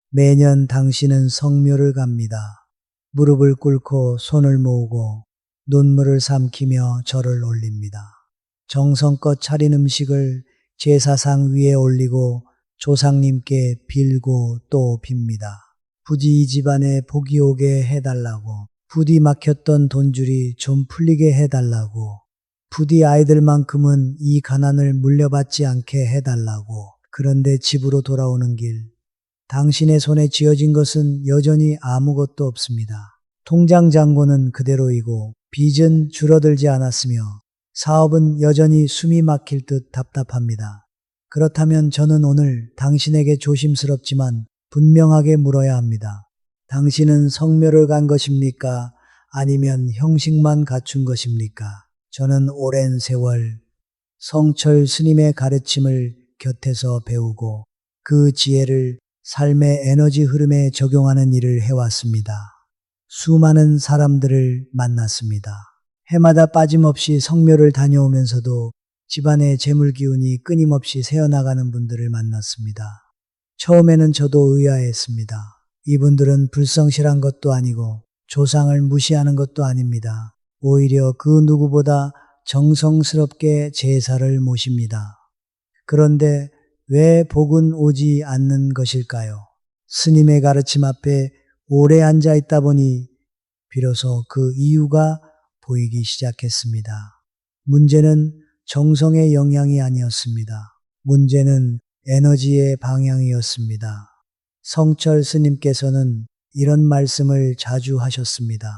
매년 당신은 성묘를 갑니다. 무릎을 꿇고 손을 모으고 눈물을 삼키며 절을 올립니다. 정성껏 차린 음식을 제사상 위에 올리고 조상님께 빌고 또 빕니다. 부디 이 집안에 복이 오게 해달라고, 부디 막혔던 돈줄이 좀 풀리게 해달라고, 부디 아이들만큼은 이 가난을 물려받지 않게 해달라고. 그런데 집으로 돌아오는 길, 당신의 손에 쥐어진 것은 여전히 아무것도 없습니다. 통장 잔고는 그대로이고 빚은 줄어들지 않았으며 사업은 여전히 숨이 막힐 듯 답답합니다. 그렇다면 저는 오늘 당신에게 조심스럽지만 분명하게 물어야 합니다. 당신은 성묘를 간 것입니까? 아니면 형식만 갖춘 것입니까? 저는 오랜 세월 성철 스님의 가르침을 곁에서 배우고 그 지혜를 삶의 에너지 흐름에 적용하는 일을 해왔습니다. 수많은 사람들을 만났습니다. 해마다 빠짐없이 성묘를 다녀오면서도 집안의 재물 기운이 끊임없이 새어나가는 분들을 만났습니다. 처음에는 저도 의아했습니다. 이분들은 불성실한 것도 아니고 조상을 무시하는 것도 아닙니다. 오히려 그 누구보다 정성스럽게 제사를 모십니다. 그런데 왜 복은 오지 않는 것일까요? 스님의 가르침 앞에 오래 앉아 있다 보니 비로소 그 이유가 보이기 시작했습니다. 문제는 정성의 영향이 아니었습니다. 문제는 에너지의 방향이었습니다. 성철 스님께서는 이런 말씀을 자주 하셨습니다.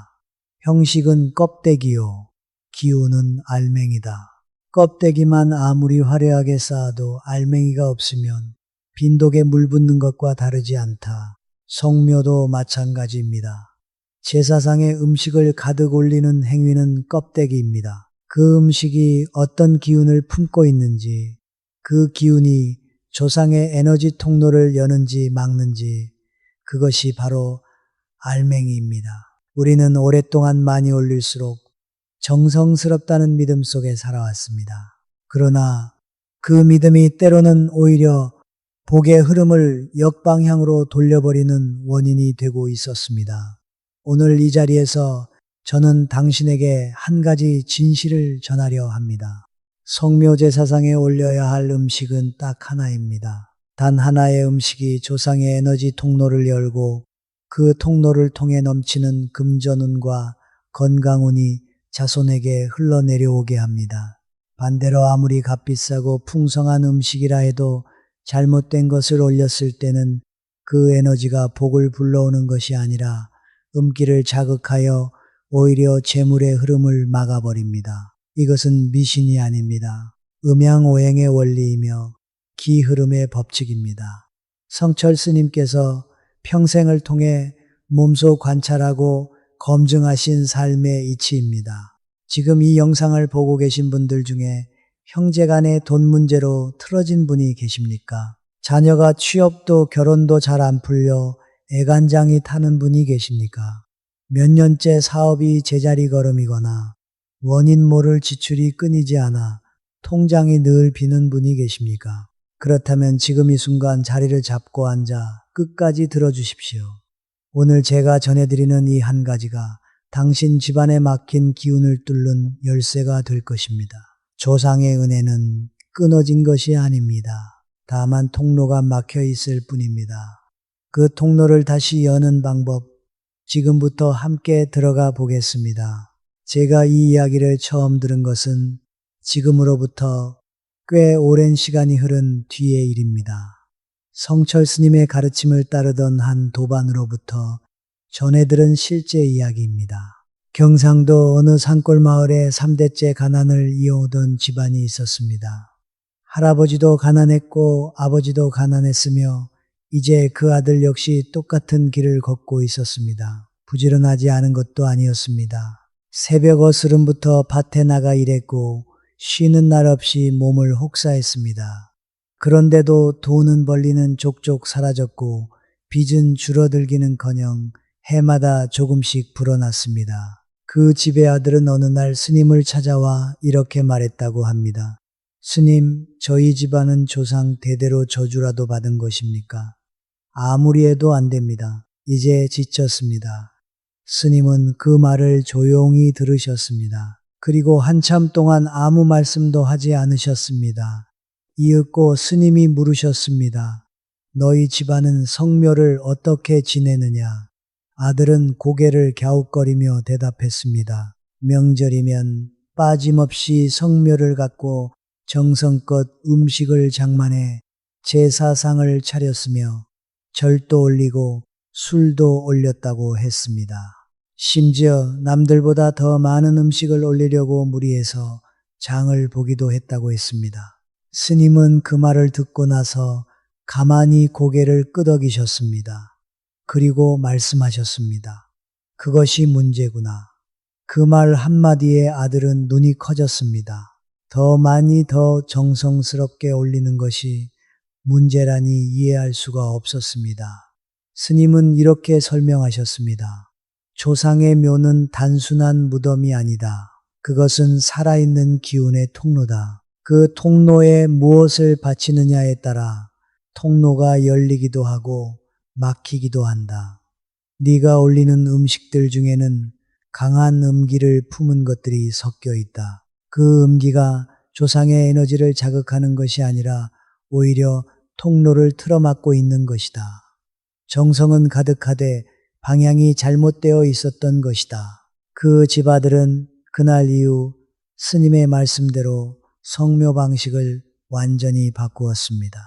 형식은 껍데기요, 기운은 알맹이다. 껍데기만 아무리 화려하게 쌓아도 알맹이가 없으면 빈독에 물 붓는 것과 다르지 않다. 성묘도 마찬가지입니다. 제사상에 음식을 가득 올리는 행위는 껍데기입니다. 그 음식이 어떤 기운을 품고 있는지, 그 기운이 조상의 에너지 통로를 여는지 막는지, 그것이 바로 알맹이입니다. 우리는 오랫동안 많이 올릴수록 정성스럽다는 믿음 속에 살아왔습니다. 그러나 그 믿음이 때로는 오히려 복의 흐름을 역방향으로 돌려버리는 원인이 되고 있었습니다. 오늘 이 자리에서 저는 당신에게 한 가지 진실을 전하려 합니다. 성묘제사상에 올려야 할 음식은 딱 하나입니다. 단 하나의 음식이 조상의 에너지 통로를 열고 그 통로를 통해 넘치는 금전운과 건강운이 자손에게 흘러내려오게 합니다. 반대로 아무리 값비싸고 풍성한 음식이라 해도 잘못된 것을 올렸을 때는 그 에너지가 복을 불러오는 것이 아니라 음기를 자극하여 오히려 재물의 흐름을 막아버립니다. 이것은 미신이 아닙니다. 음양오행의 원리이며 기 흐름의 법칙입니다. 성철 스님께서 평생을 통해 몸소 관찰하고 검증하신 삶의 이치입니다. 지금 이 영상을 보고 계신 분들 중에 형제간의 돈 문제로 틀어진 분이 계십니까? 자녀가 취업도 결혼도 잘 안 풀려 애간장이 타는 분이 계십니까? 몇 년째 사업이 제자리 걸음이거나 원인 모를 지출이 끊이지 않아 통장이 늘 비는 분이 계십니까? 그렇다면 지금 이 순간 자리를 잡고 앉아 끝까지 들어주십시오. 오늘 제가 전해드리는 이 한 가지가 당신 집안에 막힌 기운을 뚫는 열쇠가 될 것입니다. 조상의 은혜는 끊어진 것이 아닙니다. 다만 통로가 막혀 있을 뿐입니다. 그 통로를 다시 여는 방법, 지금부터 함께 들어가 보겠습니다. 제가 이 이야기를 처음 들은 것은 지금으로부터 꽤 오랜 시간이 흐른 뒤의 일입니다. 성철 스님의 가르침을 따르던 한 도반으로부터 전해 들은 실제 이야기입니다. 경상도 어느 산골 마을에 3대째 가난을 이어오던 집안이 있었습니다. 할아버지도 가난했고 아버지도 가난했으며 이제 그 아들 역시 똑같은 길을 걷고 있었습니다. 부지런하지 않은 것도 아니었습니다. 새벽 어스름부터 밭에 나가 일했고 쉬는 날 없이 몸을 혹사했습니다. 그런데도 돈은 벌리는 족족 사라졌고 빚은 줄어들기는커녕 해마다 조금씩 불어났습니다. 그 집의 아들은 어느 날 스님을 찾아와 이렇게 말했다고 합니다. 스님, 저희 집안은 조상 대대로 저주라도 받은 것입니까? 아무리 해도 안 됩니다. 이제 지쳤습니다. 스님은 그 말을 조용히 들으셨습니다. 그리고 한참 동안 아무 말씀도 하지 않으셨습니다. 이윽고 스님이 물으셨습니다. 너희 집안은 성묘를 어떻게 지내느냐? 아들은 고개를 갸웃거리며 대답했습니다. 명절이면 빠짐없이 성묘를 갖고 정성껏 음식을 장만해 제사상을 차렸으며 절도 올리고 술도 올렸다고 했습니다. 심지어 남들보다 더 많은 음식을 올리려고 무리해서 장을 보기도 했다고 했습니다. 스님은 그 말을 듣고 나서 가만히 고개를 끄덕이셨습니다. 그리고 말씀하셨습니다. 그것이 문제구나. 그 말 한마디에 아들은 눈이 커졌습니다. 더 많이 더 정성스럽게 올리는 것이 문제라니 이해할 수가 없었습니다. 스님은 이렇게 설명하셨습니다. 조상의 묘는 단순한 무덤이 아니다. 그것은 살아있는 기운의 통로다. 그 통로에 무엇을 바치느냐에 따라 통로가 열리기도 하고 막히기도 한다. 네가 올리는 음식들 중에는 강한 음기를 품은 것들이 섞여 있다. 그 음기가 조상의 에너지를 자극하는 것이 아니라 오히려 통로를 틀어막고 있는 것이다. 정성은 가득하되 방향이 잘못되어 있었던 것이다. 그 집아들은 그날 이후 스님의 말씀대로 성묘 방식을 완전히 바꾸었습니다.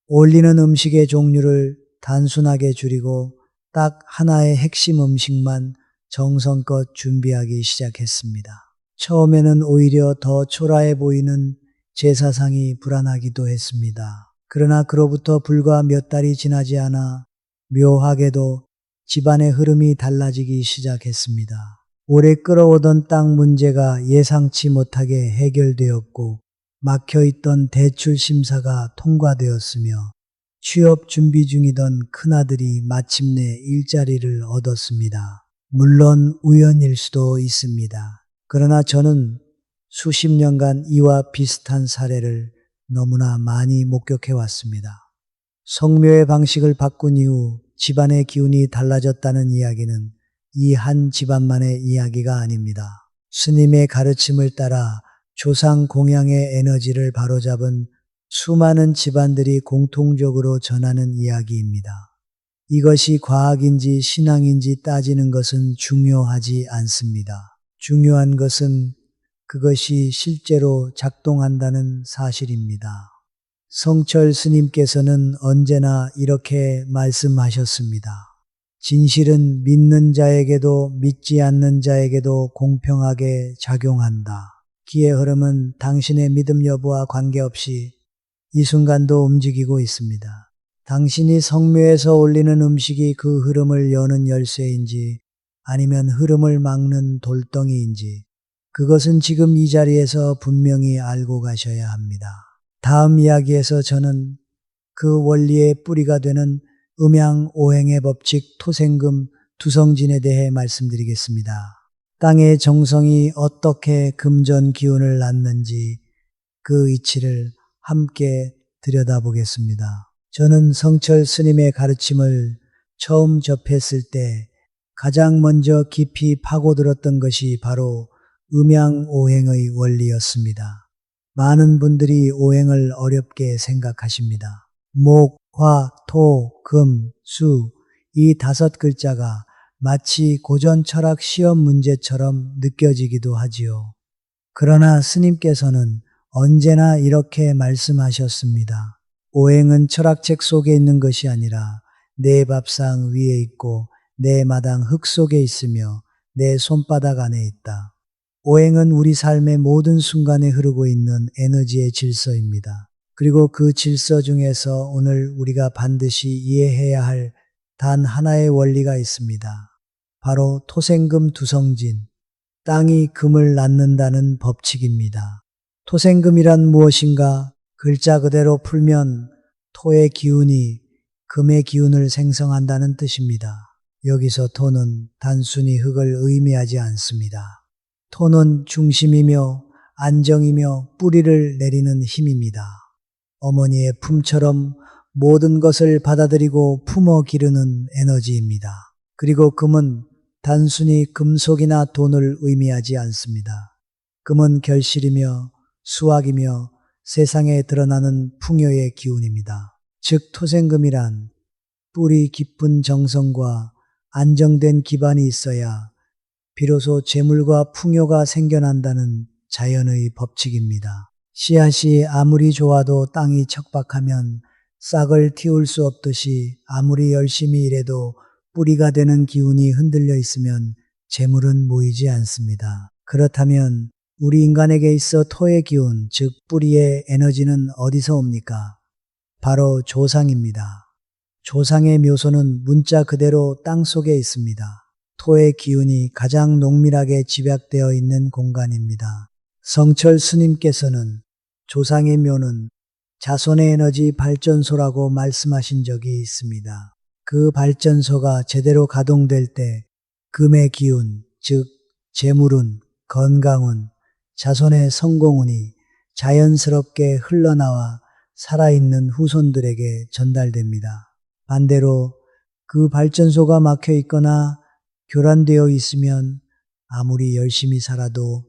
올리는 음식의 종류를 단순하게 줄이고 딱 하나의 핵심 음식만 정성껏 준비하기 시작했습니다. 처음에는 오히려 더 초라해 보이는 제사상이 불안하기도 했습니다. 그러나 그로부터 불과 몇 달이 지나지 않아 묘하게도 집안의 흐름이 달라지기 시작했습니다. 오래 끌어오던 땅 문제가 예상치 못하게 해결되었고 막혀있던 대출 심사가 통과되었으며 취업 준비 중이던 큰아들이 마침내 일자리를 얻었습니다. 물론 우연일 수도 있습니다. 그러나 저는 수십 년간 이와 비슷한 사례를 너무나 많이 목격해 왔습니다. 성묘의 방식을 바꾼 이후 집안의 기운이 달라졌다는 이야기는 이 한 집안만의 이야기가 아닙니다. 스님의 가르침을 따라 조상 공양의 에너지를 바로잡은 수많은 집안들이 공통적으로 전하는 이야기입니다. 이것이 과학인지 신앙인지 따지는 것은 중요하지 않습니다. 중요한 것은 그것이 실제로 작동한다는 사실입니다. 성철 스님께서는 언제나 이렇게 말씀하셨습니다. 진실은 믿는 자에게도 믿지 않는 자에게도 공평하게 작용한다. 기의 흐름은 당신의 믿음 여부와 관계없이 이 순간도 움직이고 있습니다. 당신이 성묘에서 올리는 음식이 그 흐름을 여는 열쇠인지 아니면 흐름을 막는 돌덩이인지 그것은 지금 이 자리에서 분명히 알고 가셔야 합니다. 다음 이야기에서 저는 그 원리의 뿌리가 되는 음양오행의 법칙 토생금 두성진에 대해 말씀드리겠습니다. 땅의 정성이 어떻게 금전 기운을 낳는지 그 이치를 함께 들여다보겠습니다. 저는 성철 스님의 가르침을 처음 접했을 때 가장 먼저 깊이 파고들었던 것이 바로 음양오행의 원리였습니다. 많은 분들이 오행을 어렵게 생각하십니다. 목, 화, 토, 금, 수, 이 5글자가 마치 고전 철학 시험 문제처럼 느껴지기도 하지요. 그러나 스님께서는 언제나 이렇게 말씀하셨습니다. 오행은 철학책 속에 있는 것이 아니라 내 밥상 위에 있고 내 마당 흙 속에 있으며 내 손바닥 안에 있다. 오행은 우리 삶의 모든 순간에 흐르고 있는 에너지의 질서입니다. 그리고 그 질서 중에서 오늘 우리가 반드시 이해해야 할 단 하나의 원리가 있습니다. 바로 토생금 두성진, 땅이 금을 낳는다는 법칙입니다. 토생금이란 무엇인가? 글자 그대로 풀면 토의 기운이 금의 기운을 생성한다는 뜻입니다. 여기서 토는 단순히 흙을 의미하지 않습니다. 토는 중심이며 안정이며 뿌리를 내리는 힘입니다. 어머니의 품처럼 모든 것을 받아들이고 품어 기르는 에너지입니다. 그리고 금은 단순히 금속이나 돈을 의미하지 않습니다. 금은 결실이며 수확이며 세상에 드러나는 풍요의 기운입니다. 즉 토생금이란 뿌리 깊은 정성과 안정된 기반이 있어야 비로소 재물과 풍요가 생겨난다는 자연의 법칙입니다. 씨앗이 아무리 좋아도 땅이 척박하면 싹을 틔울 수 없듯이 아무리 열심히 일해도 뿌리가 되는 기운이 흔들려 있으면 재물은 모이지 않습니다. 그렇다면 우리 인간에게 있어 토의 기운, 즉 뿌리의 에너지는 어디서 옵니까? 바로 조상입니다. 조상의 묘소는 문자 그대로 땅 속에 있습니다. 토의 기운이 가장 농밀하게 집약되어 있는 공간입니다. 성철 스님께서는 조상의 묘는 자손의 에너지 발전소라고 말씀하신 적이 있습니다. 그 발전소가 제대로 가동될 때 금의 기운, 즉 재물운, 건강운, 자손의 성공운이 자연스럽게 흘러나와 살아있는 후손들에게 전달됩니다. 반대로 그 발전소가 막혀 있거나 교란되어 있으면 아무리 열심히 살아도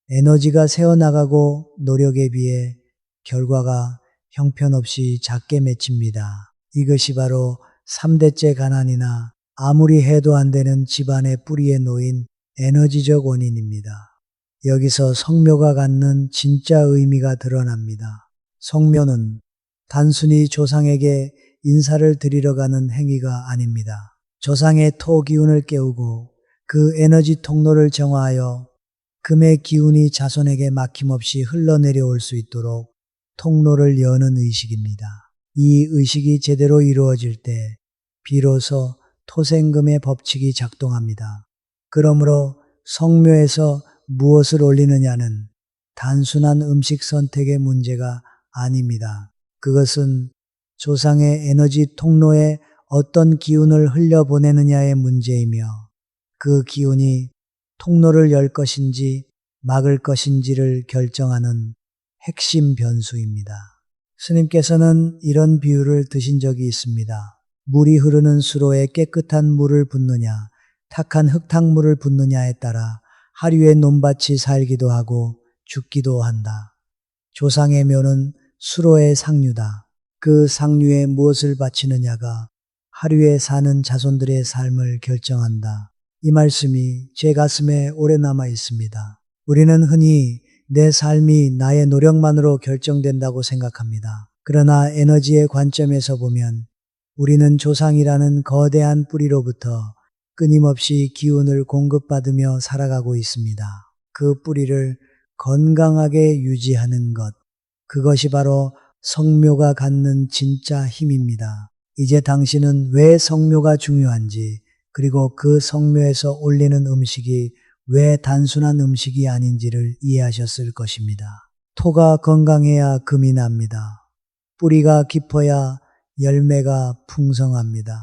에너지가 새어나가고 노력에 비해 결과가 형편없이 작게 맺힙니다. 이것이 바로 3대째 가난이나 아무리 해도 안 되는 집안의 뿌리에 놓인 에너지적 원인입니다. 여기서 성묘가 갖는 진짜 의미가 드러납니다. 성묘는 단순히 조상에게 인사를 드리러 가는 행위가 아닙니다. 조상의 토 기운을 깨우고 그 에너지 통로를 정화하여 금의 기운이 자손에게 막힘없이 흘러내려올 수 있도록 통로를 여는 의식입니다. 이 의식이 제대로 이루어질 때 비로소 토생금의 법칙이 작동합니다. 그러므로 성묘에서 무엇을 올리느냐는 단순한 음식 선택의 문제가 아닙니다. 그것은 조상의 에너지 통로에 어떤 기운을 흘려보내느냐의 문제이며 그 기운이 통로를 열 것인지 막을 것인지를 결정하는 핵심 변수입니다. 스님께서는 이런 비유를 드신 적이 있습니다. 물이 흐르는 수로에 깨끗한 물을 붓느냐, 탁한 흙탕물을 붓느냐에 따라 하류의 논밭이 살기도 하고 죽기도 한다. 조상의 묘는 수로의 상류다. 그 상류에 무엇을 바치느냐가 하류에 사는 자손들의 삶을 결정한다. 이 말씀이 제 가슴에 오래 남아 있습니다. 우리는 흔히 내 삶이 나의 노력만으로 결정된다고 생각합니다. 그러나 에너지의 관점에서 보면 우리는 조상이라는 거대한 뿌리로부터 끊임없이 기운을 공급받으며 살아가고 있습니다. 그 뿌리를 건강하게 유지하는 것, 그것이 바로 성묘가 갖는 진짜 힘입니다. 이제 당신은 왜 성묘가 중요한지, 그리고 그 성묘에서 올리는 음식이 왜 단순한 음식이 아닌지를 이해하셨을 것입니다. 토가 건강해야 금이 납니다. 뿌리가 깊어야 열매가 풍성합니다.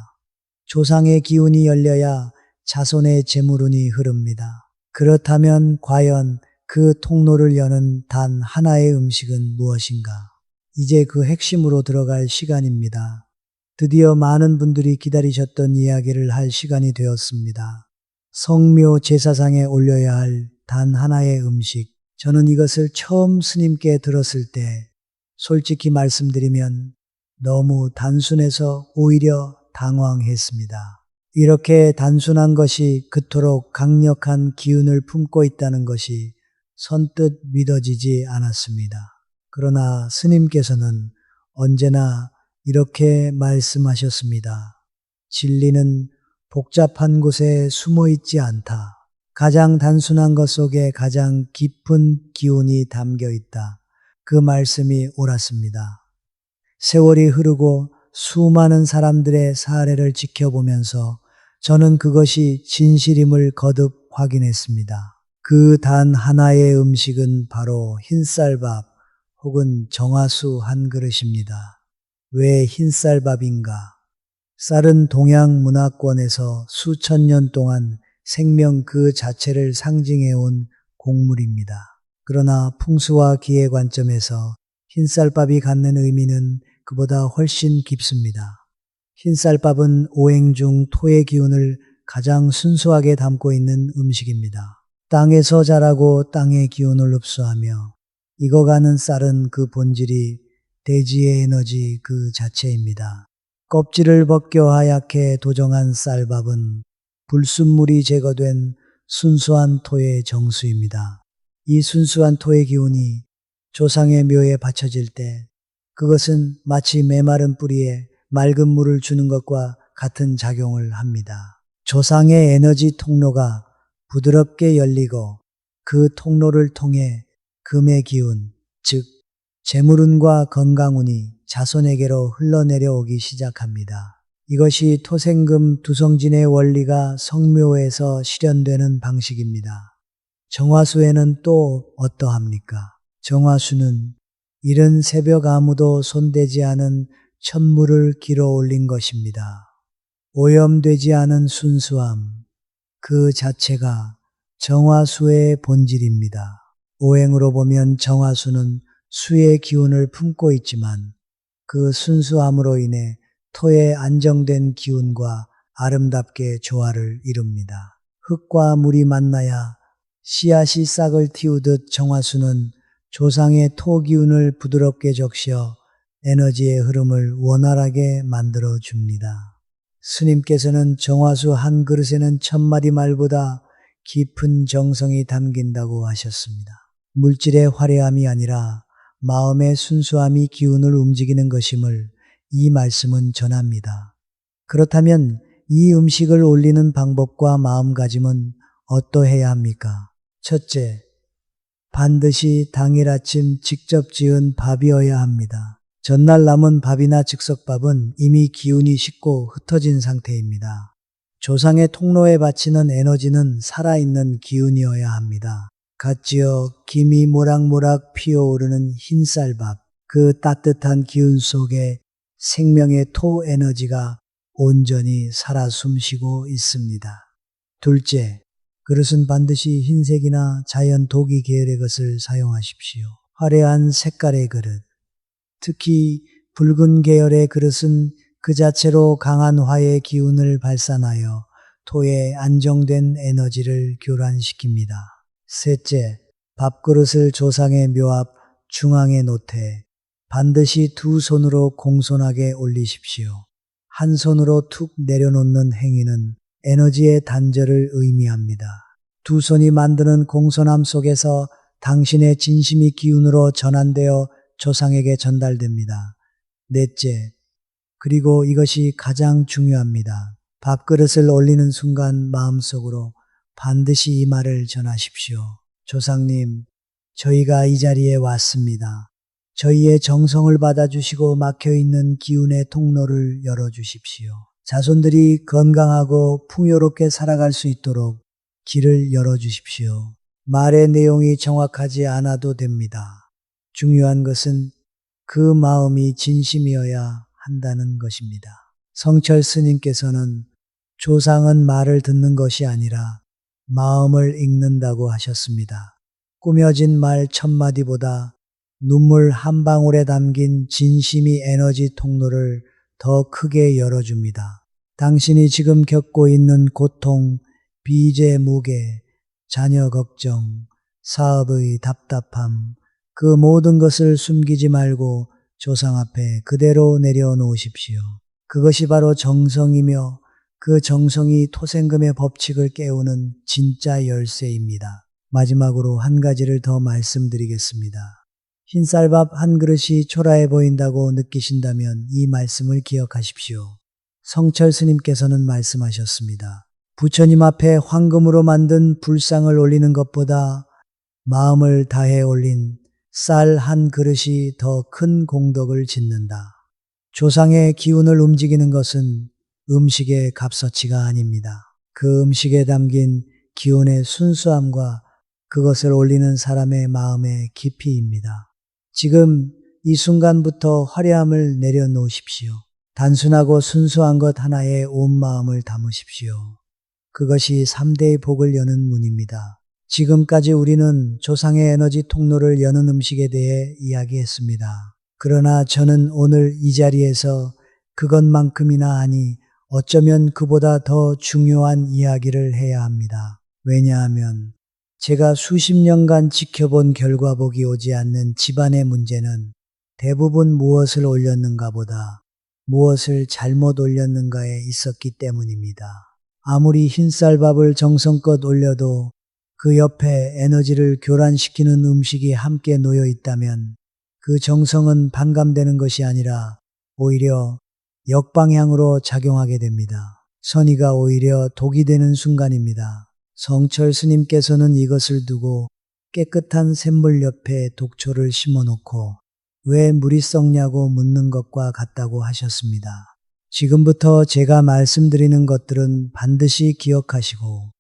조상의 기운이 열려야 자손의 재물운이 흐릅니다. 그렇다면 과연 그 통로를 여는 단 하나의 음식은 무엇인가? 이제 그 핵심으로 들어갈 시간입니다. 드디어 많은 분들이 기다리셨던 이야기를 할 시간이 되었습니다. 성묘 제사상에 올려야 할 단 하나의 음식. 저는 이것을 처음 스님께 들었을 때 솔직히 말씀드리면 너무 단순해서 오히려 당황했습니다. 이렇게 단순한 것이 그토록 강력한 기운을 품고 있다는 것이 선뜻 믿어지지 않았습니다. 그러나 스님께서는 언제나 이렇게 말씀하셨습니다. 진리는 복잡한 곳에 숨어 있지 않다. 가장 단순한 것 속에 가장 깊은 기운이 담겨 있다. 그 말씀이 옳았습니다. 세월이 흐르고 수많은 사람들의 사례를 지켜보면서 저는 그것이 진실임을 거듭 확인했습니다. 그 단 하나의 음식은 바로 흰쌀밥 혹은 정화수 한 그릇입니다. 왜 흰쌀밥인가? 쌀은 동양 문화권에서 수천 년 동안 생명 그 자체를 상징해온 곡물입니다. 그러나 풍수와 기의 관점에서 흰쌀밥이 갖는 의미는 그보다 훨씬 깊습니다. 흰쌀밥은 오행 중 토의 기운을 가장 순수하게 담고 있는 음식입니다. 땅에서 자라고 땅의 기운을 흡수하며 익어가는 쌀은 그 본질이 대지의 에너지 그 자체입니다. 껍질을 벗겨 하얗게 도정한 쌀밥은 불순물이 제거된 순수한 토의 정수입니다. 이 순수한 토의 기운이 조상의 묘에 바쳐질 때 그것은 마치 메마른 뿌리에 맑은 물을 주는 것과 같은 작용을 합니다. 조상의 에너지 통로가 부드럽게 열리고 그 통로를 통해 금의 기운, 즉 재물운과 건강운이 자손에게로 흘러내려오기 시작합니다. 이것이 토생금 두성진의 원리가 성묘에서 실현되는 방식입니다. 정화수에는 또 어떠합니까? 정화수는 이른 새벽 아무도 손대지 않은 천물을 길어 올린 것입니다. 오염되지 않은 순수함, 그 자체가 정화수의 본질입니다. 오행으로 보면 정화수는 수의 기운을 품고 있지만 그 순수함으로 인해 토의 안정된 기운과 아름답게 조화를 이룹니다. 흙과 물이 만나야 씨앗이 싹을 틔우듯 정화수는 조상의 토 기운을 부드럽게 적셔 에너지의 흐름을 원활하게 만들어 줍니다. 스님께서는 정화수 한 그릇에는 1000마리 말보다 깊은 정성이 담긴다고 하셨습니다. 물질의 화려함이 아니라 마음의 순수함이 기운을 움직이는 것임을 이 말씀은 전합니다. 그렇다면 이 음식을 올리는 방법과 마음가짐은 어떠해야 합니까? 첫째, 반드시 당일 아침 직접 지은 밥이어야 합니다. 전날 남은 밥이나 즉석밥은 이미 기운이 식고 흩어진 상태입니다. 조상의 통로에 바치는 에너지는 살아있는 기운이어야 합니다. 갓지어 김이 모락모락 피어오르는 흰쌀밥, 그 따뜻한 기운 속에 생명의 토 에너지가 온전히 살아 숨쉬고 있습니다. 둘째, 그릇은 반드시 흰색이나 자연 도기 계열의 것을 사용하십시오. 화려한 색깔의 그릇, 특히 붉은 계열의 그릇은 그 자체로 강한 화의 기운을 발산하여 토의 안정된 에너지를 교란시킵니다. 셋째, 밥그릇을 조상의 묘 앞 중앙에 놓되 반드시 두 손으로 공손하게 올리십시오. 한 손으로 툭 내려놓는 행위는 에너지의 단절을 의미합니다. 두 손이 만드는 공손함 속에서 당신의 진심이 기운으로 전환되어 조상에게 전달됩니다. 넷째, 그리고 이것이 가장 중요합니다. 밥그릇을 올리는 순간 마음속으로 반드시 이 말을 전하십시오. 조상님, 저희가 이 자리에 왔습니다. 저희의 정성을 받아주시고 막혀있는 기운의 통로를 열어주십시오. 자손들이 건강하고 풍요롭게 살아갈 수 있도록 길을 열어주십시오. 말의 내용이 정확하지 않아도 됩니다. 중요한 것은 그 마음이 진심이어야 한다는 것입니다. 성철 스님께서는 조상은 말을 듣는 것이 아니라 마음을 읽는다고 하셨습니다. 꾸며진 말 1000마디보다 눈물 한 방울에 담긴 진심이 에너지 통로를 더 크게 열어줍니다. 당신이 지금 겪고 있는 고통, 빚의 무게, 자녀 걱정, 사업의 답답함, 그 모든 것을 숨기지 말고 조상 앞에 그대로 내려놓으십시오. 그것이 바로 정성이며 그 정성이 토생금의 법칙을 깨우는 진짜 열쇠입니다. 마지막으로 한 가지를 더 말씀드리겠습니다. 흰쌀밥 한 그릇이 초라해 보인다고 느끼신다면 이 말씀을 기억하십시오. 성철 스님께서는 말씀하셨습니다. 부처님 앞에 황금으로 만든 불상을 올리는 것보다 마음을 다해 올린 쌀 한 그릇이 더 큰 공덕을 짓는다. 조상의 기운을 움직이는 것은 음식의 값어치가 아닙니다. 그 음식에 담긴 기운의 순수함과 그것을 올리는 사람의 마음의 깊이입니다. 지금 이 순간부터 화려함을 내려놓으십시오. 단순하고 순수한 것 하나에 온 마음을 담으십시오. 그것이 3대의 복을 여는 문입니다. 지금까지 우리는 조상의 에너지 통로를 여는 음식에 대해 이야기했습니다. 그러나 저는 오늘 이 자리에서 그것만큼이나 하니 어쩌면 그보다 더 중요한 이야기를 해야 합니다. 왜냐하면 제가 수십 년간 지켜본 결과복이 오지 않는 집안의 문제는 대부분 무엇을 올렸는가 보다 무엇을 잘못 올렸는가에 있었기 때문입니다. 아무리 흰쌀밥을 정성껏 올려도 그 옆에 에너지를 교란시키는 음식이 함께 놓여 있다면 그 정성은 반감되는 것이 아니라 오히려 역방향으로 작용하게 됩니다. 선의가 오히려 독이 되는 순간입니다. 성철 스님께서는 이것을 두고 깨끗한 샘물 옆에 독초를 심어놓고 왜 물이 썩냐고 묻는 것과 같다고 하셨습니다. 지금부터 제가 말씀드리는 것들은 반드시 기억하시고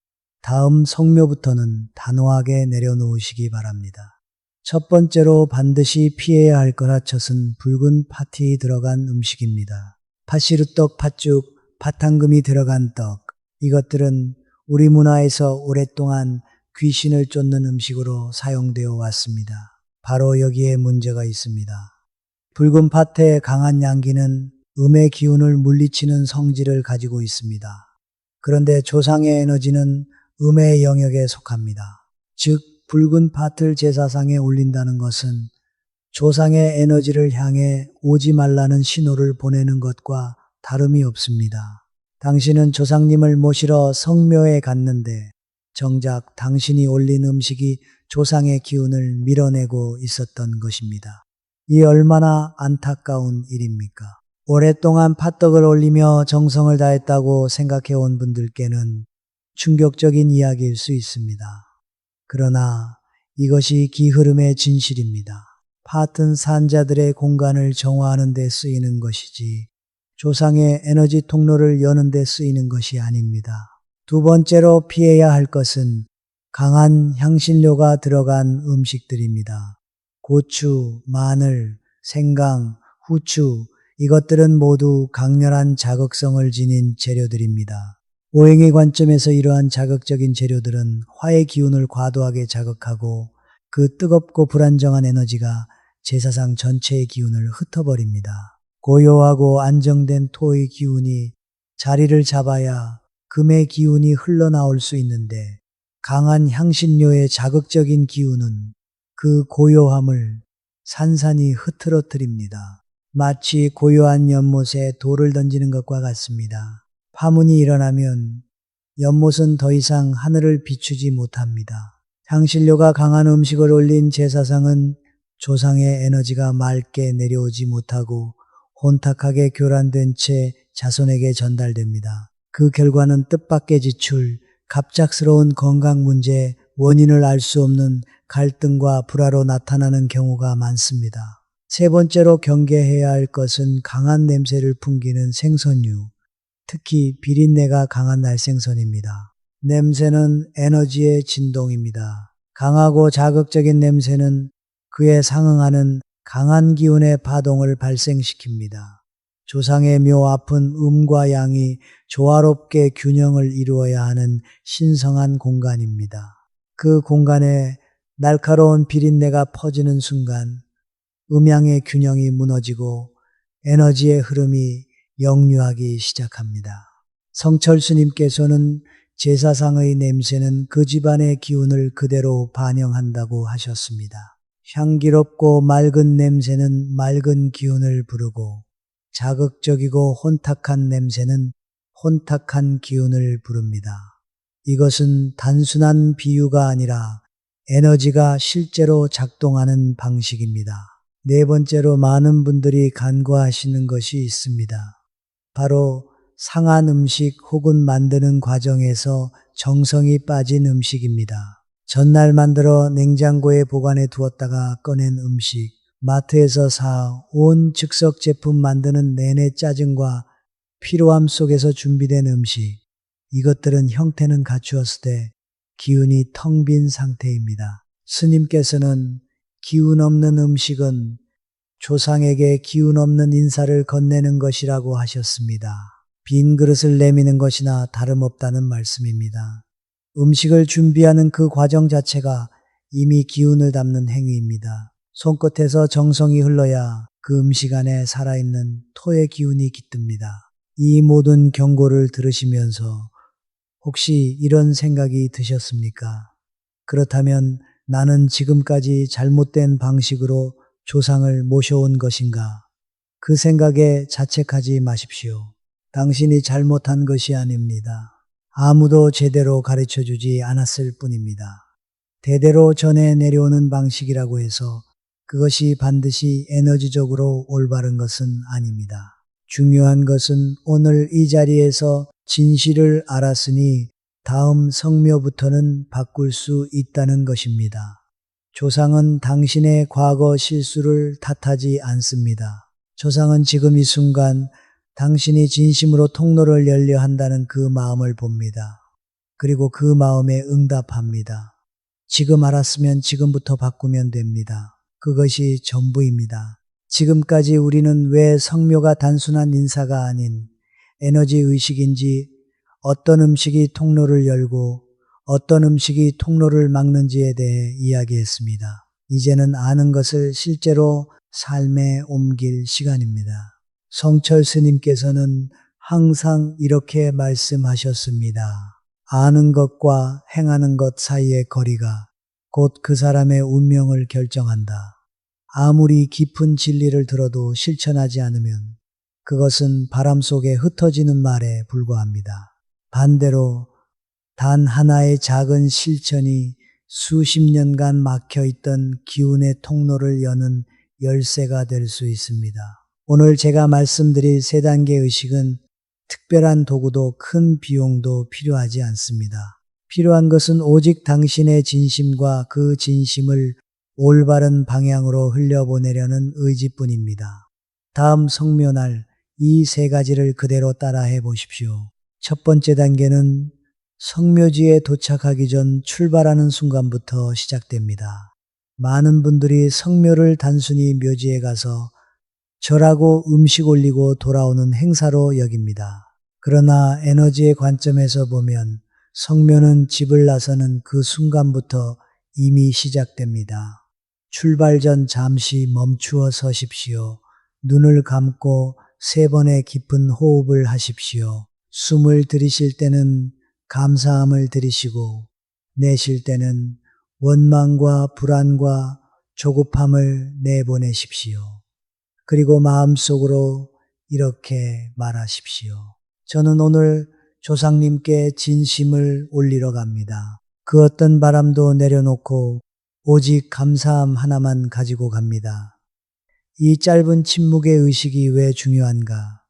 다음 성묘부터는 단호하게 내려놓으시기 바랍니다. 첫 번째로 반드시 피해야 할 거라쳤은 붉은 팥이 들어간 음식입니다. 팥시루떡, 팥죽, 팥탕금이 들어간 떡. 이것들은 우리 문화에서 오랫동안 귀신을 쫓는 음식으로 사용되어 왔습니다. 바로 여기에 문제가 있습니다. 붉은 팥의 강한 양기는 음의 기운을 물리치는 성질을 가지고 있습니다. 그런데 조상의 에너지는 음의 영역에 속합니다. 즉 붉은 팥을 제사상에 올린다는 것은 조상의 에너지를 향해 오지 말라는 신호를 보내는 것과 다름이 없습니다. 당신은 조상님을 모시러 성묘에 갔는데 정작 당신이 올린 음식이 조상의 기운을 밀어내고 있었던 것입니다. 이 얼마나 안타까운 일입니까? 오랫동안 팥떡을 올리며 정성을 다했다고 생각해 온 분들께는 충격적인 이야기일 수 있습니다. 그러나 이것이 기흐름의 진실입니다. 팥은 산자들의 공간을 정화하는 데 쓰이는 것이지 조상의 에너지 통로를 여는 데 쓰이는 것이 아닙니다. 두 번째로 피해야 할 것은 강한 향신료가 들어간 음식들입니다. 고추, 마늘, 생강, 후추 이것들은 모두 강렬한 자극성을 지닌 재료들입니다. 오행의 관점에서 이러한 자극적인 재료들은 화의 기운을 과도하게 자극하고 그 뜨겁고 불안정한 에너지가 제사상 전체의 기운을 흩어버립니다. 고요하고 안정된 토의 기운이 자리를 잡아야 금의 기운이 흘러나올 수 있는데 강한 향신료의 자극적인 기운은 그 고요함을 산산이 흐트러뜨립니다. 마치 고요한 연못에 돌을 던지는 것과 같습니다. 파문이 일어나면 연못은 더 이상 하늘을 비추지 못합니다. 향신료가 강한 음식을 올린 제사상은 조상의 에너지가 맑게 내려오지 못하고 혼탁하게 교란된 채 자손에게 전달됩니다. 그 결과는 뜻밖의 지출, 갑작스러운 건강 문제, 원인을 알 수 없는 갈등과 불화로 나타나는 경우가 많습니다. 세 번째로 경계해야 할 것은 강한 냄새를 풍기는 생선류, 특히 비린내가 강한 날생선입니다. 냄새는 에너지의 진동입니다. 강하고 자극적인 냄새는 그에 상응하는 강한 기운의 파동을 발생시킵니다. 조상의 묘 앞은 음과 양이 조화롭게 균형을 이루어야 하는 신성한 공간입니다. 그 공간에 날카로운 비린내가 퍼지는 순간 음양의 균형이 무너지고 에너지의 흐름이 역류하기 시작합니다. 성철 스님께서는 제사상의 냄새는 그 집안의 기운을 그대로 반영한다고 하셨습니다. 향기롭고 맑은 냄새는 맑은 기운을 부르고 자극적이고 혼탁한 냄새는 혼탁한 기운을 부릅니다. 이것은 단순한 비유가 아니라 에너지가 실제로 작동하는 방식입니다. 네 번째로 많은 분들이 간과하시는 것이 있습니다. 바로 상한 음식 혹은 만드는 과정에서 정성이 빠진 음식입니다. 전날 만들어 냉장고에 보관해 두었다가 꺼낸 음식, 마트에서 사온 즉석 제품 만드는 내내 짜증과 피로함 속에서 준비된 음식, 이것들은 형태는 갖추었으되 기운이 텅 빈 상태입니다. 스님께서는 기운 없는 음식은 조상에게 기운 없는 인사를 건네는 것이라고 하셨습니다. 빈 그릇을 내미는 것이나 다름없다는 말씀입니다. 음식을 준비하는 그 과정 자체가 이미 기운을 담는 행위입니다. 손끝에서 정성이 흘러야 그 음식 안에 살아있는 토의 기운이 깃듭니다. 이 모든 경고를 들으시면서 혹시 이런 생각이 드셨습니까? 그렇다면 나는 지금까지 잘못된 방식으로 조상을 모셔온 것인가? 그 생각에 자책하지 마십시오. 당신이 잘못한 것이 아닙니다. 아무도 제대로 가르쳐 주지 않았을 뿐입니다. 대대로 전해 내려오는 방식이라고 해서 그것이 반드시 에너지적으로 올바른 것은 아닙니다. 중요한 것은 오늘 이 자리에서 진실을 알았으니 다음 성묘부터는 바꿀 수 있다는 것입니다. 조상은 당신의 과거 실수를 탓하지 않습니다. 조상은 지금 이 순간 당신이 진심으로 통로를 열려 한다는 그 마음을 봅니다. 그리고 그 마음에 응답합니다. 지금 알았으면 지금부터 바꾸면 됩니다. 그것이 전부입니다. 지금까지 우리는 왜 성묘가 단순한 인사가 아닌 에너지 의식인지, 어떤 음식이 통로를 열고 어떤 음식이 통로를 막는지에 대해 이야기했습니다. 이제는 아는 것을 실제로 삶에 옮길 시간입니다. 성철 스님께서는 항상 이렇게 말씀하셨습니다. 아는 것과 행하는 것 사이의 거리가 곧 그 사람의 운명을 결정한다. 아무리 깊은 진리를 들어도 실천하지 않으면 그것은 바람 속에 흩어지는 말에 불과합니다. 반대로 단 하나의 작은 실천이 수십 년간 막혀있던 기운의 통로를 여는 열쇠가 될 수 있습니다. 오늘 제가 말씀드릴 세 단계 의식은 특별한 도구도 큰 비용도 필요하지 않습니다. 필요한 것은 오직 당신의 진심과 그 진심을 올바른 방향으로 흘려보내려는 의지뿐입니다. 다음 성묘날 이 세 가지를 그대로 따라해 보십시오. 첫 번째 단계는 성묘지에 도착하기 전 출발하는 순간부터 시작됩니다. 많은 분들이 성묘를 단순히 묘지에 가서 절하고 음식 올리고 돌아오는 행사로 여깁니다. 그러나 에너지의 관점에서 보면 성묘는 집을 나서는 그 순간부터 이미 시작됩니다. 출발 전 잠시 멈추어 서십시오. 눈을 감고 3번의 깊은 호흡을 하십시오. 숨을 들이쉴 때는 감사함을 들이쉬고 내쉴 때는 원망과 불안과 조급함을 내보내십시오. 그리고 마음속으로 이렇게 말하십시오. 저는 오늘 조상님께 진심을 올리러 갑니다. 그 어떤 바람도 내려놓고 오직 감사함 하나만 가지고 갑니다. 이 짧은 침묵의 의식이 왜 중요한가?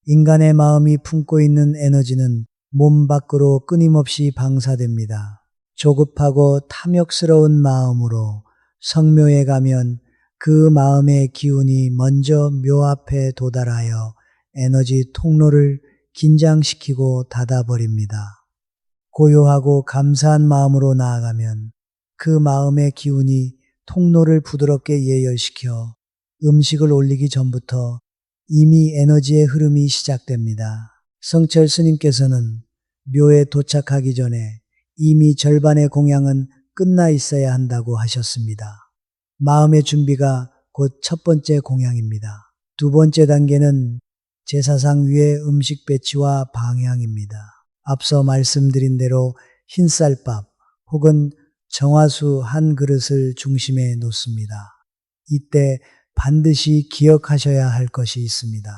인간의 마음이 품고 있는 에너지는 몸 밖으로 끊임없이 방사됩니다. 조급하고 탐욕스러운 마음으로 성묘에 가면 그 마음의 기운이 먼저 묘 앞에 도달하여 에너지 통로를 긴장시키고 닫아버립니다. 고요하고 감사한 마음으로 나아가면 그 마음의 기운이 통로를 부드럽게 예열시켜 음식을 올리기 전부터 이미 에너지의 흐름이 시작됩니다. 성철 스님께서는 묘에 도착하기 전에 이미 절반의 공양은 끝나 있어야 한다고 하셨습니다. 마음의 준비가 곧 첫 번째 공양입니다. 두 번째 단계는 제사상 위의 음식 배치와 방향입니다. 앞서 말씀드린 대로 흰쌀밥 혹은 정화수 한 그릇을 중심에 놓습니다. 이때 반드시 기억하셔야 할 것이 있습니다.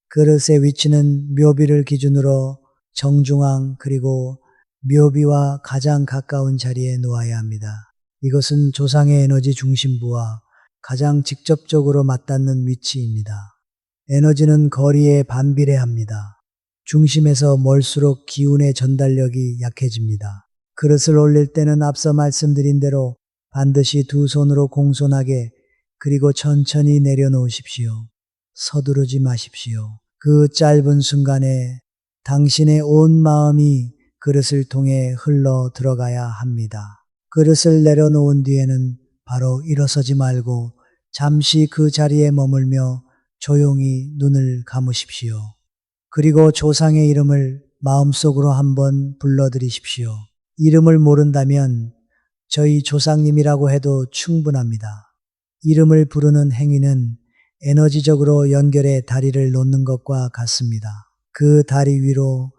그릇의 위치는 묘비를 기준으로 정중앙 그리고 묘비와 가장 가까운 자리에 놓아야 합니다. 이것은 조상의 에너지 중심부와 가장 직접적으로 맞닿는 위치입니다. 에너지는 거리에 반비례합니다. 중심에서 멀수록 기운의 전달력이 약해집니다. 그릇을 올릴 때는 앞서 말씀드린 대로 반드시 두 손으로 공손하게 그리고 천천히 내려놓으십시오. 서두르지 마십시오. 그 짧은 순간에 당신의 온 마음이 그릇을 통해 흘러 들어가야 합니다. 그릇을 내려놓은 뒤에는 바로 일어서지 말고 잠시 그 자리에 머물며 조용히 눈을 감으십시오. 그리고 조상의 이름을 마음속으로 한번 불러드리십시오. 이름을 모른다면 저희 조상님이라고 해도 충분합니다. 이름을 부르는 행위는 에너지적으로 연결해 다리를 놓는 것과 같습니다. 그 다리 위로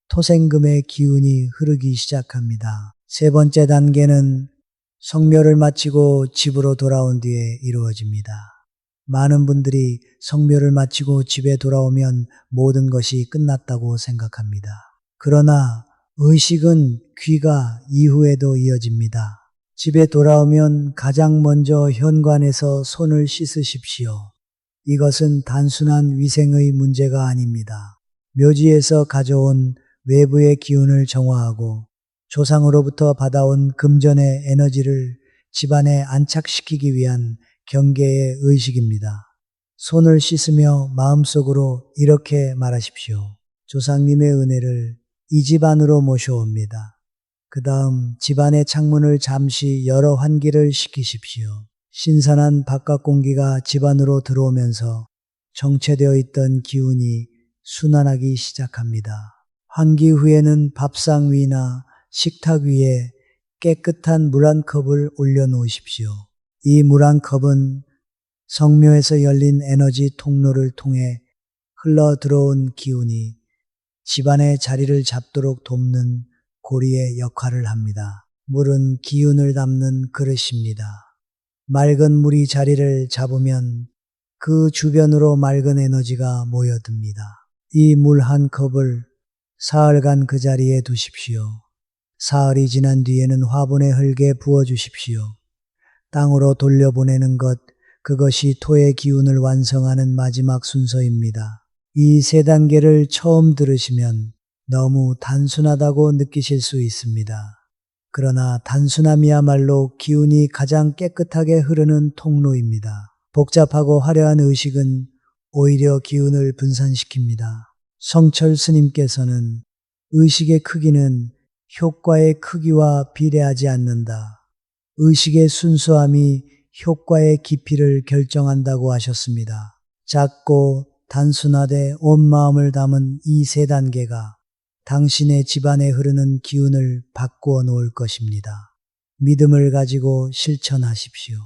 토생금의 기운이 흐르기 시작합니다. 세 번째 단계는 성묘를 마치고 집으로 돌아온 뒤에 이루어집니다. 많은 분들이 성묘를 마치고 집에 돌아오면 모든 것이 끝났다고 생각합니다. 그러나 의식은 귀가 이후에도 이어집니다. 집에 돌아오면 가장 먼저 현관에서 손을 씻으십시오. 이것은 단순한 위생의 문제가 아닙니다. 묘지에서 가져온 외부의 기운을 정화하고 조상으로부터 받아온 금전의 에너지를 집안에 안착시키기 위한 경계의 의식입니다. 손을 씻으며 마음속으로 이렇게 말하십시오. 조상님의 은혜를 이 집 안으로 모셔옵니다. 그 다음 집안의 창문을 잠시 열어 환기를 시키십시오. 신선한 바깥 공기가 집 안으로 들어오면서 정체되어 있던 기운이 순환하기 시작합니다. 환기 후에는 밥상 위나 식탁 위에 깨끗한 물 한 컵을 올려놓으십시오. 이 물 한 컵은 성묘에서 열린 에너지 통로를 통해 흘러 들어온 기운이 집안의 자리를 잡도록 돕는 고리의 역할을 합니다. 물은 기운을 담는 그릇입니다. 맑은 물이 자리를 잡으면 그 주변으로 맑은 에너지가 모여듭니다. 이 물 한 컵을 사흘간 그 자리에 두십시오. 사흘이 지난 뒤에는 화분에 흙에 부어주십시오. 땅으로 돌려보내는 것, 그것이 토의 기운을 완성하는 마지막 순서입니다. 이 세 단계를 처음 들으시면 너무 단순하다고 느끼실 수 있습니다. 그러나 단순함이야말로 기운이 가장 깨끗하게 흐르는 통로입니다. 복잡하고 화려한 의식은 오히려 기운을 분산시킵니다. 성철 스님께서는 의식의 크기는 효과의 크기와 비례하지 않는다. 의식의 순수함이 효과의 깊이를 결정한다고 하셨습니다. 작고 단순하되 온 마음을 담은 이 세 단계가 당신의 집안에 흐르는 기운을 바꾸어 놓을 것입니다. 믿음을 가지고 실천하십시오.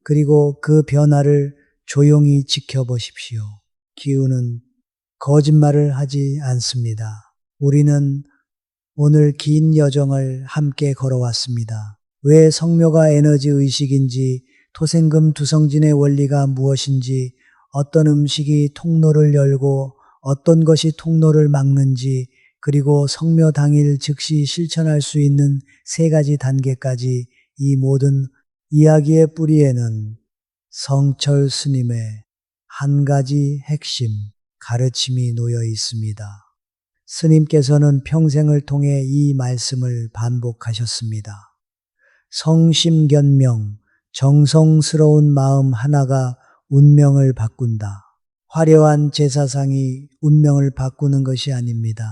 그리고 그 변화를 조용히 지켜보십시오. 기운은 거짓말을 하지 않습니다. 우리는 오늘 긴 여정을 함께 걸어왔습니다. 왜 성묘가 에너지 의식인지, 토생금 두성진의 원리가 무엇인지, 어떤 음식이 통로를 열고 어떤 것이 통로를 막는지, 그리고 성묘 당일 즉시 실천할 수 있는 세 가지 단계까지 이 모든 이야기의 뿌리에는 성철 스님의 한 가지 핵심 가르침이 놓여 있습니다. 스님께서는 평생을 통해 이 말씀을 반복하셨습니다. 성심견명, 정성스러운 마음 하나가 운명을 바꾼다. 화려한 제사상이 운명을 바꾸는 것이 아닙니다.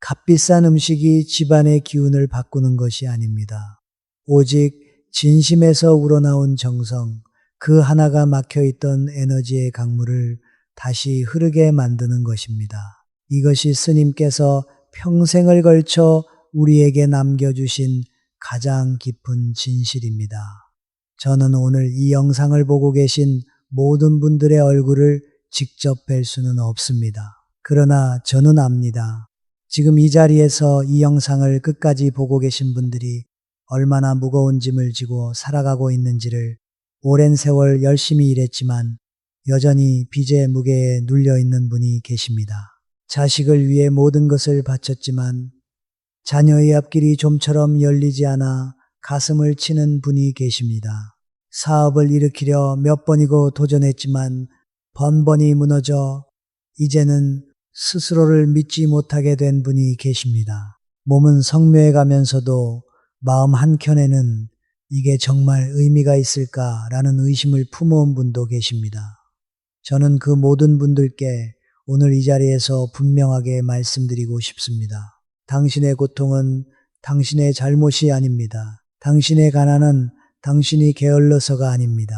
값비싼 음식이 집안의 기운을 바꾸는 것이 아닙니다. 오직 진심에서 우러나온 정성, 그 하나가 막혀있던 에너지의 강물을 다시 흐르게 만드는 것입니다. 이것이 스님께서 평생을 걸쳐 우리에게 남겨주신 가장 깊은 진실입니다. 저는 오늘 이 영상을 보고 계신 모든 분들의 얼굴을 직접 뵐 수는 없습니다. 그러나 저는 압니다. 지금 이 자리에서 이 영상을 끝까지 보고 계신 분들이 얼마나 무거운 짐을 지고 살아가고 있는지를 오랜 세월 열심히 일했지만 여전히 빚의 무게에 눌려있는 분이 계십니다. 자식을 위해 모든 것을 바쳤지만 자녀의 앞길이 좀처럼 열리지 않아 가슴을 치는 분이 계십니다. 사업을 일으키려 몇 번이고 도전했지만 번번이 무너져 이제는 스스로를 믿지 못하게 된 분이 계십니다. 몸은 성묘해 가면서도 마음 한켠에는 이게 정말 의미가 있을까라는 의심을 품어온 분도 계십니다. 저는 그 모든 분들께 오늘 이 자리에서 분명하게 말씀드리고 싶습니다. 당신의 고통은 당신의 잘못이 아닙니다. 당신의 가난은 당신이 게을러서가 아닙니다.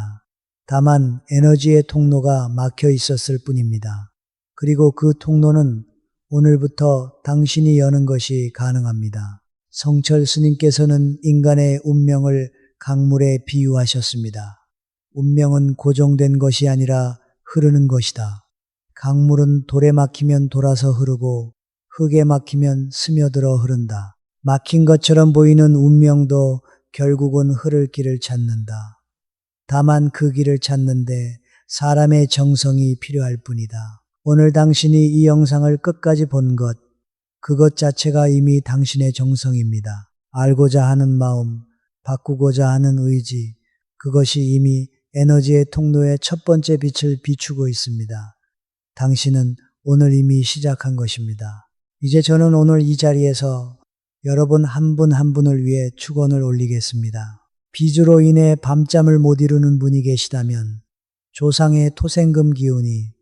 다만 에너지의 통로가 막혀 있었을 뿐입니다. 그리고 그 통로는 오늘부터 당신이 여는 것이 가능합니다. 성철 스님께서는 인간의 운명을 강물에 비유하셨습니다. 운명은 고정된 것이 아니라 흐르는 것이다. 강물은 돌에 막히면 돌아서 흐르고 흙에 막히면 스며들어 흐른다. 막힌 것처럼 보이는 운명도 결국은 흐를 길을 찾는다. 다만 그 길을 찾는데 사람의 정성이 필요할 뿐이다. 오늘 당신이 이 영상을 끝까지 본 것, 그것 자체가 이미 당신의 정성입니다. 알고자 하는 마음, 바꾸고자 하는 의지, 그것이 이미 에너지의 통로의 첫 번째 빛을 비추고 있습니다. 당신은 오늘 이미 시작한 것입니다. 이제 저는 오늘 이 자리에서 여러분 한 분 한 분을 위해 축원을 올리겠습니다. 비주로 인해 밤잠을 못 이루는 분이 계시다면 조상의 토생금 기운이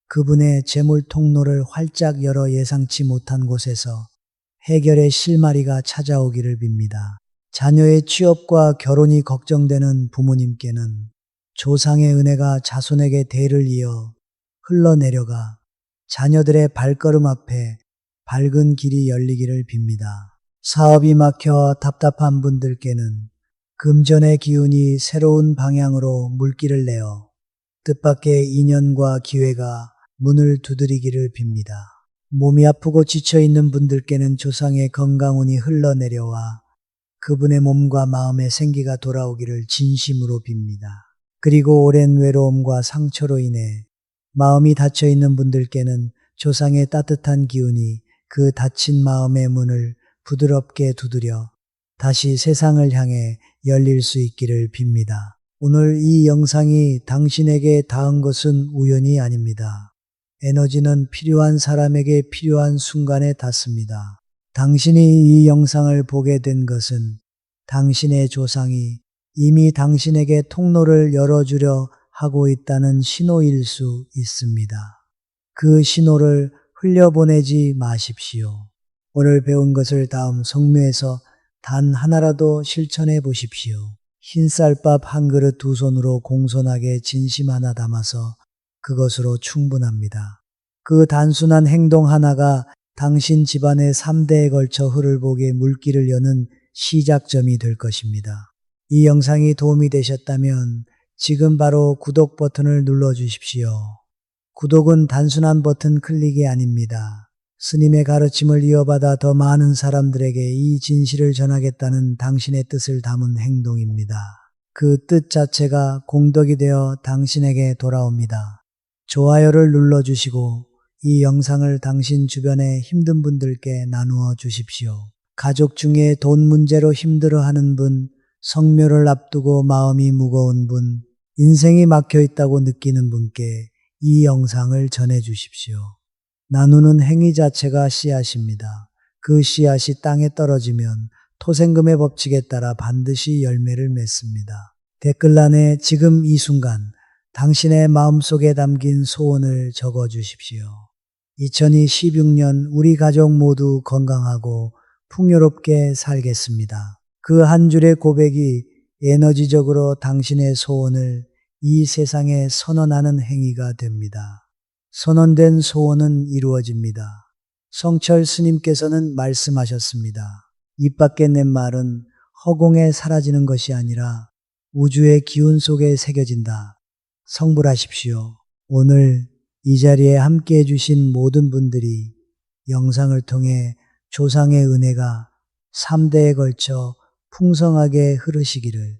그분의 재물 통로를 활짝 열어 예상치 못한 곳에서 해결의 실마리가 찾아오기를 빕니다. 자녀의 취업과 결혼이 걱정되는 부모님께는 조상의 은혜가 자손에게 대를 이어 흘러내려가 자녀들의 발걸음 앞에 밝은 길이 열리기를 빕니다. 사업이 막혀 답답한 분들께는 금전의 기운이 새로운 방향으로 물길을 내어 뜻밖의 인연과 기회가 문을 두드리기를 빕니다. 몸이 아프고 지쳐있는 분들께는 조상의 건강운이 흘러내려와 그분의 몸과 마음의 생기가 돌아오기를 진심으로 빕니다. 그리고 오랜 외로움과 상처로 인해 마음이 닫혀있는 분들께는 조상의 따뜻한 기운이 그 닫힌 마음의 문을 부드럽게 두드려 다시 세상을 향해 열릴 수 있기를 빕니다. 오늘 이 영상이 당신에게 닿은 것은 우연이 아닙니다. 에너지는 필요한 사람에게 필요한 순간에 닿습니다. 당신이 이 영상을 보게 된 것은 당신의 조상이 이미 당신에게 통로를 열어주려 하고 있다는 신호일 수 있습니다. 그 신호를 흘려보내지 마십시오. 오늘 배운 것을 다음 성묘에서 단 하나라도 실천해 보십시오. 흰쌀밥 한 그릇 두 손으로 공손하게 진심 하나 담아서 그것으로 충분합니다. 그 단순한 행동 하나가 당신 집안의 3대에 걸쳐 흐를 복의 물길을 여는 시작점이 될 것입니다. 이 영상이 도움이 되셨다면 지금 바로 구독 버튼을 눌러 주십시오. 구독은 단순한 버튼 클릭이 아닙니다. 스님의 가르침을 이어받아 더 많은 사람들에게 이 진실을 전하겠다는 당신의 뜻을 담은 행동입니다. 그 뜻 자체가 공덕이 되어 당신에게 돌아옵니다. 좋아요를 눌러주시고 이 영상을 당신 주변의 힘든 분들께 나누어 주십시오. 가족 중에 돈 문제로 힘들어하는 분, 성묘를 앞두고 마음이 무거운 분, 인생이 막혀 있다고 느끼는 분께 이 영상을 전해 주십시오. 나누는 행위 자체가 씨앗입니다. 그 씨앗이 땅에 떨어지면 토생금의 법칙에 따라 반드시 열매를 맺습니다. 댓글란에 지금 이 순간 당신의 마음속에 담긴 소원을 적어 주십시오. 2026년 우리 가족 모두 건강하고 풍요롭게 살겠습니다. 그 한 줄의 고백이 에너지적으로 당신의 소원을 이 세상에 선언하는 행위가 됩니다. 선언된 소원은 이루어집니다. 성철 스님께서는 말씀하셨습니다. 입 밖에 낸 말은 허공에 사라지는 것이 아니라 우주의 기운 속에 새겨진다. 성불하십시오. 오늘 이 자리에 함께 해주신 모든 분들이 영상을 통해 조상의 은혜가 3대에 걸쳐 풍성하게 흐르시기를,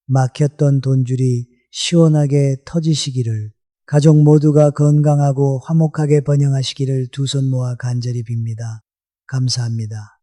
막혔던 돈줄이 시원하게 터지시기를, 가족 모두가 건강하고 화목하게 번영하시기를 두 손 모아 간절히 빕니다. 감사합니다.